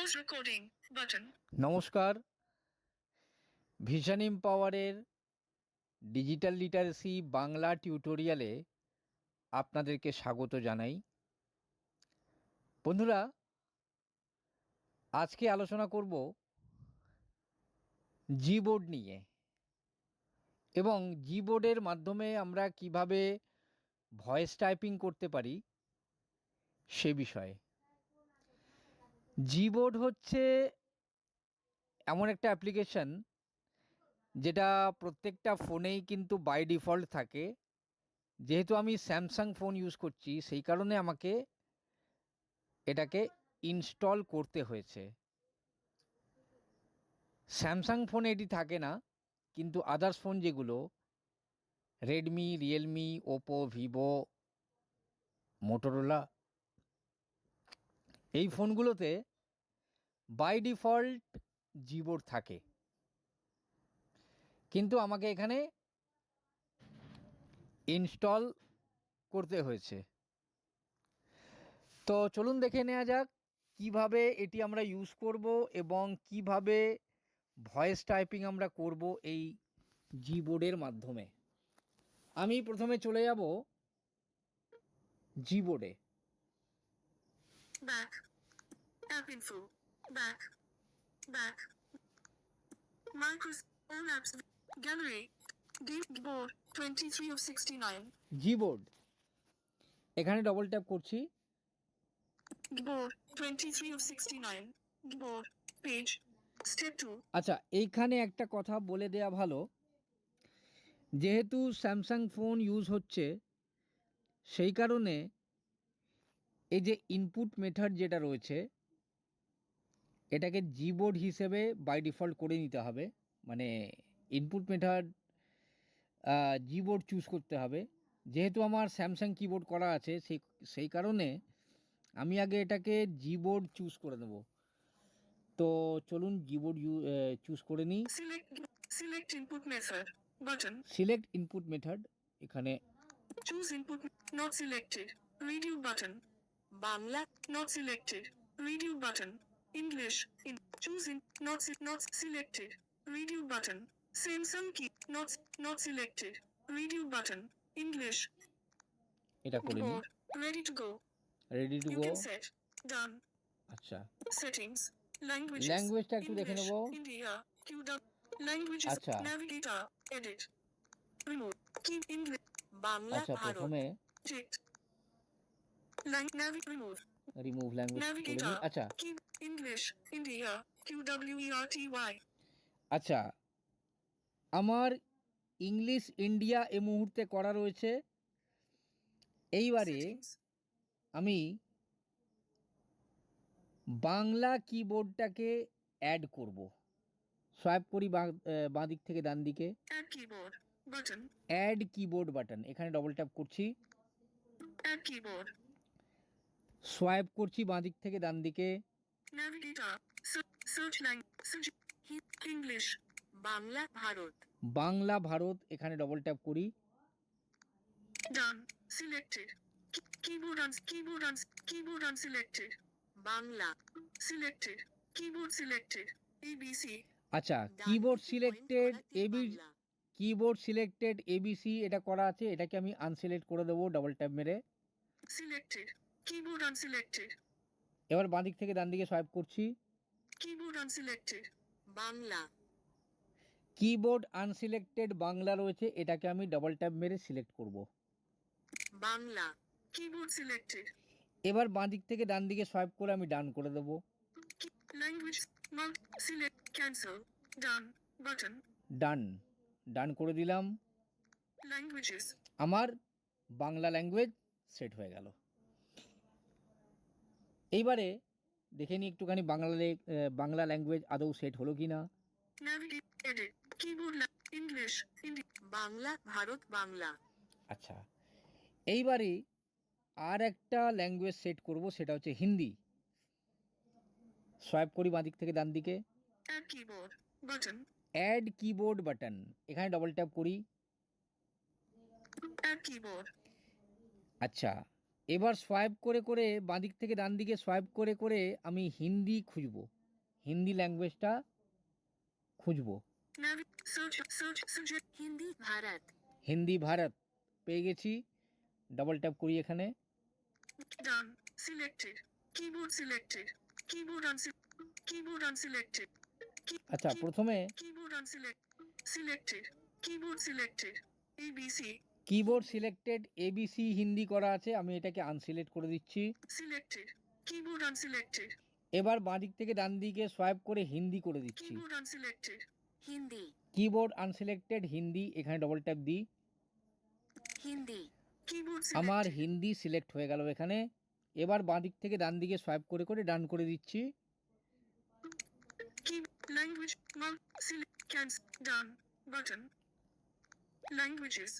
Pause recording button. নমস্কার, vision এম্পাওয়ারের digital literacy Bangla টিউটোরিয়ালে আপনাদেরকে স্বাগত জানাই। বন্ধুরা, আজকে আলোচনা করব জিবোর্ড নিয়ে এবং জিবোর্ডের মাধ্যমে আমরা কিভাবে ভয়েস টাইপিং করতে পারি সে বিষয়ে। জিবোর্ড হচ্ছে এমন একটা অ্যাপ্লিকেশন যেটা প্রত্যেকটা ফোনেই কিন্তু বাই ডিফল্ট থাকে। যেহেতু আমি স্যামসাং ফোন ইউজ করছি, সেই কারণে আমাকে এটাকে ইনস্টল করতে হয়েছে। স্যামসাং ফোনে এটি থাকে না, কিন্তু আদার্স ফোন যেগুলো Redmi, Realme, Oppo, Vivo, Motorola, এই ফোনগুলোতে বাই ডিফল্ট জিবোর্ড থাকে, কিন্তু আমাকে এখানে ইনস্টল করতে হয়েছে। তো চলুন দেখে নেওয়া যাক কিভাবে এটি আমরা ইউজ করব এবং কিভাবে ভয়েস টাইপিং আমরা করব এই জিবোর্ডের মাধ্যমে। আমি প্রথমে চলে যাব জিবোর্ডে। Back. App info. Back. Back. Microsoft. All apps. Gallery. Board. 23 of 69. Gboard, এখানে ডবল ট্যাপ করছি। Board. 23 of 69. Board. Page. Step 2. আচ্ছা, এইখানে একটা কথা বলে দেয়া ভালো, যেহেতু স্যামসাং ফোন ইউজ হচ্ছে সেই কারণে এই যে ইনপুট মেথড যেটা রয়েছে এটাকে জিবোর্ড হিসেবে বাই ডিফল্ট করে নিতে হবে। মানে ইনপুট মেথড জিবোর্ড চুজ করতে হবে। যেহেতু আমার স্যামসাং কিবোর্ড করা আছে সেই কারণে আমি আগে এটাকে জিবোর্ড চুজ করে নেব। তো চলুন জিবোর্ড চুজ করে নিই। Select input method button. Select input method, এখানে Choose input not selected. Radio button. Bangla not selected. Radio button. English in choose in not selected. Radio button. Samsung key not selected. Radio button. English. এটা করে নিই। Board. Ready to go. Ready to You go. can set. Done. আচ্ছা, Settings. Languages. ল্যাঙ্গুয়েজটা একটু দেখে English. নেব। India. QW. Languages. আচ্ছা। Navigator. Edit. Remove. Keep English. Bangla আচ্ছা, Bharat. প্রথমে Checked. Remove. রিমুভ ল্যাঙ্গুয়েজ করে Navigator. নিই। আচ্ছা Keep English. India. QWERTY. আচ্ছা, আমার ইংলিশ ইন্ডিয়া এই মুহূর্তে করা রয়েছে। এইবারে Settings. আমি বাংলা কিবোর্ডটাকে অ্যাড করব। সোয়াইপ করি বাঁ দিক থেকে ডান দিকে। Add keyboard. Button. Add keyboard button, এখানে ডবল ট্যাপ করছি। Add keyboard. সোয়াইপ করছি বাঁ দিক থেকে ডান দিকে। Navigator. Search language. English. Bangla Bharat. Bangla Bharat, এখানে ডবল ট্যাপ করি। Done. Selected. Keyboard unselected. Bangla. Selected. Keyboard selected. ABC. আচ্ছা, কিবোর্ড সিলেক্টেড এবিসি এটা করা আছে, এটাকে আমি আনসিলেক্ট করে দেবো ডবল ট্যাপ মেরে। Selected. Keyboard unselected. এবার বাঁ দিক থেকে ডান দিকে সোয়াইপ করছি। Keyboard unselected. Bangla. Keyboard unselected Bangla রয়েছে, এটাকে আমি ডবল ট্যাপ মেরে সিলেক্ট করব। Bangla. Keyboard selected. এবার বাঁ দিক থেকে ডান দিকে সোয়াইপ করে আমি ডান করে দেব। Language. Select. Cancel. Done. Button. ডান করে দিলাম। Languages. আমার বাংলা ল্যাঙ্গুয়েজ সেট হয়ে গেল। এইবারে দেখে নিই একটুখানি বাংলা ল্যাঙ্গুয়েজ আদৌ সেট হলো কি না। Navigate. Edit. Keyboard. English. Bangla Bharat Bangla. আচ্ছা, এইবারে আর একটা ল্যাঙ্গুয়েজ সেট করব, সেটা হচ্ছে হিন্দি। সোয়াইপ করি বাঁ দিক থেকে ডান দিকে। Add keyboard. Button. Add keyboard button, এখানে ডবল ট্যাপ করি। Add keyboard. আচ্ছা, এবার সোয়াইপ করে করে বাঁদিক থেকে ডান দিকে সোয়াইপ করে করে আমি হিন্দি খুঁজব, হিন্দি ল্যাঙ্গুয়েজটা খুঁজব। হিন্দি ভারত। হিন্দি ভারত পেয়ে গেছি, ডাবল ট্যাপ করি এখানে। Done selected, keyboard selected, keyboard unselected. আচ্ছা, প্রথমে keyboard selected, keyboard selected, ABC keyboard selected ABC Hindi করা আছে, আমি এটাকে আনসিলেক্ট করে দিচ্ছি। Selected, keyboard unselected. এবার বাঁদিক থেকে ডান দিকে সোয়াইপ করে হিন্দি করে দিচ্ছি। Keyboard unselected, Hindi. Keyboard unselected Hindi, এখানে ডবল ট্যাপ দিই। হিন্দি কিবোর্ড আমার হিন্দি সিলেক্ট হয়ে গেল এখানে। এবার বাঁদিক থেকে ডান দিকে সোয়াইপ করে করে ডান করে দিচ্ছি। ল্যাঙ্গুয়েজ ডান বাটন, ল্যাঙ্গুয়েজেস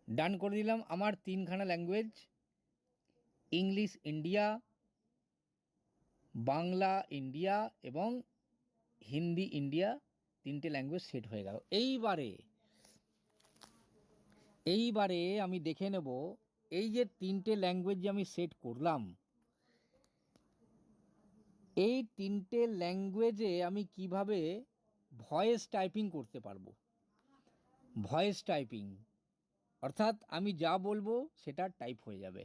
ডান করে দিলাম। আমার তিনখানা language, English India, Bangla India এবং হিন্দি ইন্ডিয়া, তিনটে ল্যাঙ্গুয়েজ সেট হয়ে গেল। এইবারে আমি দেখে নেব এই যে তিনটে ল্যাঙ্গুয়েজ যে আমি সেট করলাম, এই তিনটে ল্যাঙ্গুয়েজে আমি কিভাবে ভয়েস টাইপিং করতে পারবো। ভয়েস টাইপিং অর্থাৎ আমি যা বলবো সেটা টাইপ হয়ে যাবে।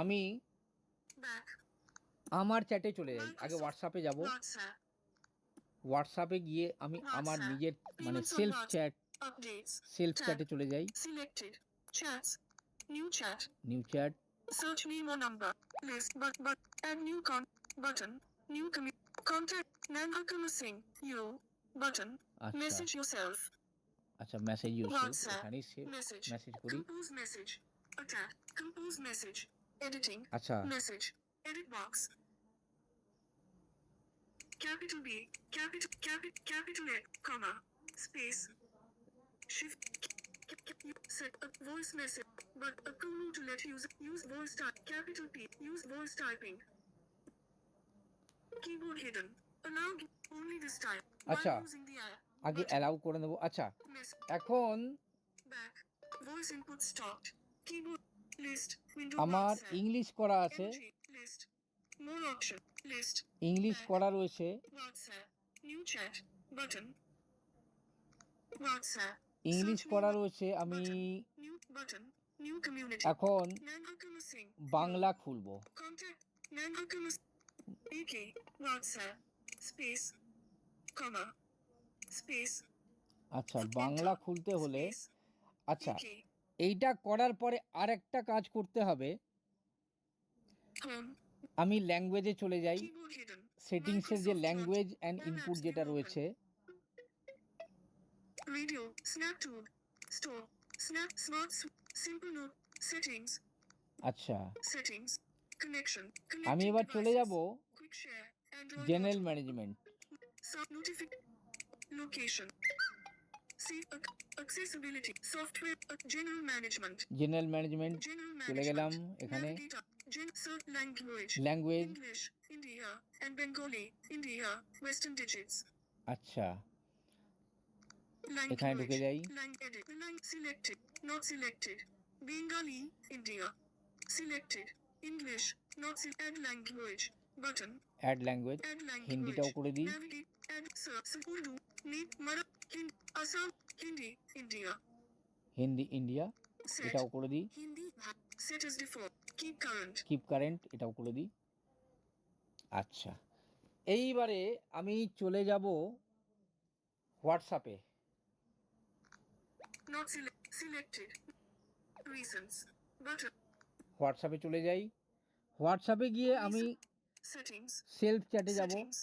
আমি আমার চ্যাটে চলে যাই, আগে হোয়াটসঅ্যাপে যাব। হোয়াটসঅ্যাপে গিয়ে আমি আমার নিজের মানে সেলফ চ্যাটে চলে যাই। New chat, search name or number, list but add new button, new contact Nanhakama Singh, you button, message yourself. আচ্ছা, মেসেজ ইউরসেলফ এখানেই মেসেজ করি। compose message, attach, compose message, editing, আচ্ছা, message, edit box, capital B, capital A, comma, space, shift, set a voice message, but a comma to let use voice type, capital P, use voice typing, keyboard hidden, allow only this time, আচ্ছা, while using the আগে allow করে নেব। আচ্ছা, এখন back, voice input stopped, keyboard list, window আমার box, English করা আছে, energy, list, more option, list, English করা রয়েছে, WhatsApp, new chat, button, WhatsApp, English search করা name, রয়েছে। আমি new button, new community, এখন Nanhakama Singh, বাংলা খুলবো। contact, Nanhakama UK, WhatsApp, space, comma, space, আচ্ছা, বাংলা খুলতে হলে space, আচ্ছা, UK, এইটা করার পরে আরেকটা কাজ করতে হবে। home, আমি ল্যাঙ্গুয়েজে চলে যাই, keyboard hidden, সেটিংসের যে ল্যাঙ্গুয়েজ অ্যান্ড ইনপুট যেটা রয়েছে, radio, snaptube, store, smart, simple note, settings, আচ্ছা, settings, connection, আমি এবার চলে যাব quick share, Android general Auto, management. location, see, accessibility, software, general management, general management চলে গেলাম এখানে। language, language, English, India, and Bengali, India, Western digits. আচ্ছা, এখানে ঢুকে যাই। Selected, not selected. Bengali, India. Selected. English, not add language. Button. Add language, Add language. হিন্দিটাও করে দিই। Navigate. Add search. Urdu. Need. Marathi. Assam. Hindi. India. Hindi India, Set. এটাও করে দিই। Hindi. Set as default. Keep current. Keep current, এটাও করে দিই। আচ্ছা, এইবারে আমি চলে যাব হোয়াটসঅ্যাপে। Not selected. Reasons. Button. হোয়াটসঅ্যাপে চলে যাই। হোয়াটসঅ্যাপে গিয়ে আমি Settings. সেলফ চ্যাটে যাব। Settings.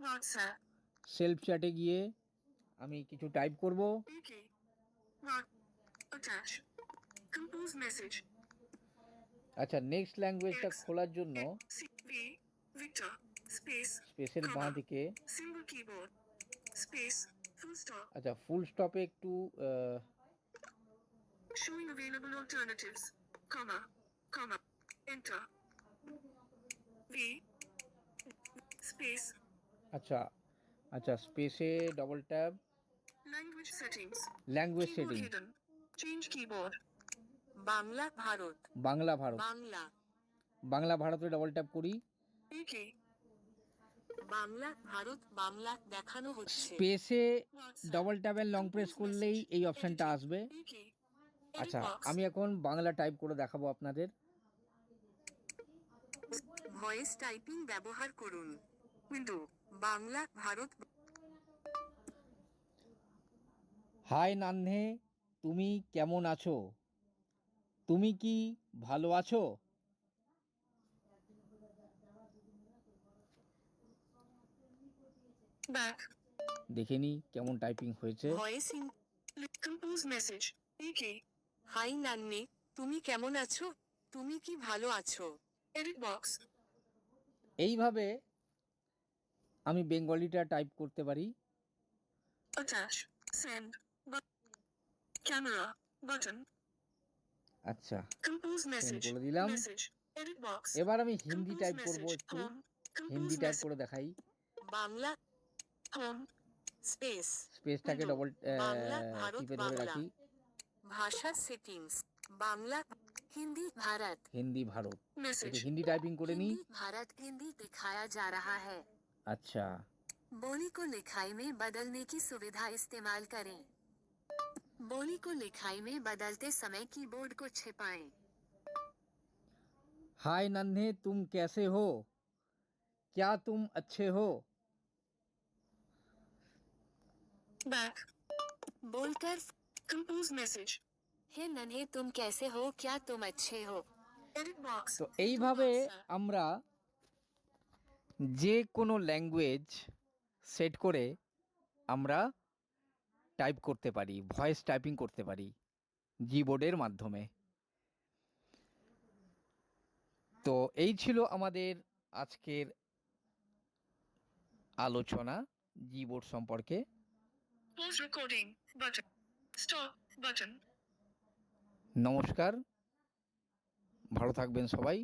WhatsApp. সেলফ চ্যাটে গিয়ে আমি কিছু টাইপ করব। UK. Attach. Compose message. আচ্ছা, নেক্সট ল্যাঙ্গুয়েজটা খোলার জন্য V. Victor. Space. স্পেসের বাঁ দিকে, Symbol keyboard. Space. Full stop. আচ্ছা, ফুল স্টপে একটু Showing available alternatives. Comma. Comma. Enter. V. Space. আচ্ছা, আচ্ছা, স্পেসে double tap, Language settings. Language Keyboard setting, hidden. Change keyboard. Bangla Bharat Bangla Bharat, Bangla Bangla ভারতে ডবল ট্যাপ করি, AK বাংলা ভারত বাংলা দেখানো হচ্ছে স্পেসে WhatsApp. Double tap and long press Compose করলেই message. এই অপশানটা Editing. আসবে। AK আচ্ছা, Edit box. আমি এখন বাংলা টাইপ করে দেখাবো আপনাদের। ভয়েস টাইপিং ব্যবহার করুন উইন্ডো বাংলা ভারত হাই নান্হে, তুমি কেমন আছো? তুমি কি ভালো আছো? ব্যাক দেখে নি কেমন টাইপিং হয়েছে। Voice in compose message AK hi Nanni তুমি কেমন আছো তুমি কি ভালো আছো এডিট বক্স এইভাবে আমি বেঙ্গলিটা টাইপ করতে পারি। অ্যাটাচ সেন্ড ক্যামেরা বাটন আচ্ছা, কম্পোজ সেন্ড মেসেজ করে দিলাম। মেসেজ এডিট বক্স এবার আমি হিন্দি Compose টাইপ করব, message. একটু Home. Compose Hindi type message. করে দেখাই। বাংলা হোম স্পেস স্পেসটাকে Window. ডবল বাংলা ভারত টিপে ধরে বাংলা রাখি। ভাষা সেটিংস বাংলা हिंदी भारत হিন্দি ভারত, मैसेज একটু হিন্দি টাইপিং করে নিই। हिंदी भारत हिंदी दिखाया जा रहा है আচ্ছা, बोली को लिखाई में बदलने की सुविधा इस्तेमाल करें बोली को लिखाई में बदलते समय कीबोर्ड को छिपाएं हाय नन्हे, तुम कैसे हो? क्या तुम अच्छे हो? बैक बोलकर कंपोज मैसेज हे नन्हे तुम कैसे हो क्या तुम अच्छे हो एडिट बॉक्स তো এইভাবে আমরা যে কোনো ল্যাঙ্গুয়েজ সেট করে আমরা টাইপ করতে পারি, ভয়েস টাইপিং করতে পারি জিবোর্ডের মাধ্যমে। তো এই ছিল আমাদের আজকের আলোচনা জিবোর্ড সম্পর্কে। Pause recording button stop button নমস্কার, ভালো থাকবেন সবাই।